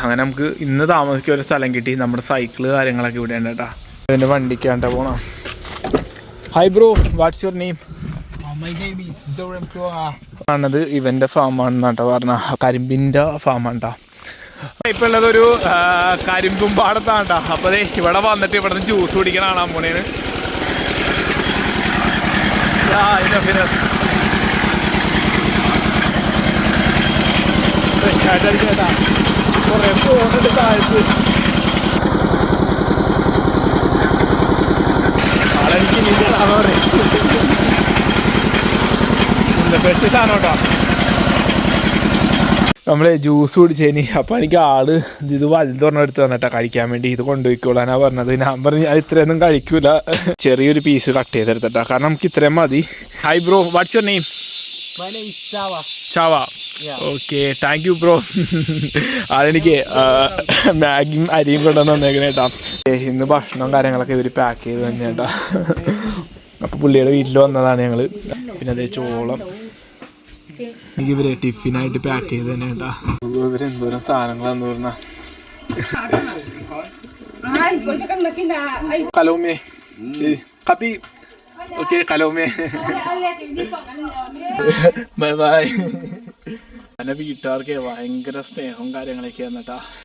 അങ്ങനെ നമുക്ക് ഇന്ന് താമസിക്കാൻ ഒരു സ്ഥലം കിട്ടി. നമ്മുടെ സൈക്കിള് കാര്യങ്ങളൊക്കെ ഇവിടെ ഉണ്ട് കേട്ടോ. ഇതിൻ്റെ വണ്ടിക്കാണ്ട പോണം. Hi bro, what's your name? ആണത് ഇവൻ്റെ ഫാമാണെന്നാട്ടോ പറഞ്ഞ, കരിമ്പിൻ്റെ ഫാമാണ് കേട്ടോ. ഇപ്പം ഉള്ളതൊരു കരിമ്പും പാടത്താണ് കേട്ടോ. അപ്പോൾ ഇവിടെ വന്നിട്ട് ഇവിടുന്ന് ജ്യൂസ് കുടിക്കാൻ കാണാൻ പോണേന്. ഫ്രഷായിട്ടടിക്കേട്ടാ, കുറേ പോകുന്നുണ്ട് താഴത്ത്. ആളെനിക്ക് നീ സാധനം പറയും ഫ്രഷ് സാധനം കേട്ടോ. നമ്മൾ ജ്യൂസ് കുടിച്ചേനി. അപ്പോൾ എനിക്ക് ആള് ഇത് വലുതൊരെണ്ണം എടുത്ത് തന്നിട്ടാ കഴിക്കാൻ വേണ്ടി. ഇത് കൊണ്ടുപോയിക്കോളാനാ പറഞ്ഞത്. ഞാൻ പറഞ്ഞു ഞാൻ ഇത്രയൊന്നും കഴിക്കൂല, ചെറിയൊരു പീസ് കട്ട് ചെയ്തെടുത്തിട്ടാ, കാരണം നമുക്ക് ഇത്രയും മതി. Hi bro, what's your name? ചാവ. Okay, thank you bro. അതെനിക്ക് മാഗിയും അരിയും കൊണ്ടുവന്ന് വന്നേക്കണേട്ടാ. ഇന്ന് ഭക്ഷണവും കാര്യങ്ങളൊക്കെ ഇവർ പാക്ക് ചെയ്ത് തന്നെ കേട്ടാ. അപ്പോൾ പുള്ളിയുടെ വീട്ടിൽ വന്നതാണ് ഞങ്ങൾ. പിന്നെ അതേ ചോളം എനിക്ക് ഇവരെ ടിഫിനായിട്ട് പാക്ക് ചെയ്ത് തന്നെ കേട്ടാ. ഇവരെന്തോരം സാധനങ്ങളാന്ന് പറഞ്ഞാ. കലോമേ കപ്പി. ഓക്കെ കലോമേ, ബൈ ബൈ. എൻ്റെ വീട്ടുകാർക്ക് ഭയങ്കര സ്നേഹവും കാര്യങ്ങളൊക്കെ ആയിരുന്നു കേട്ടാ.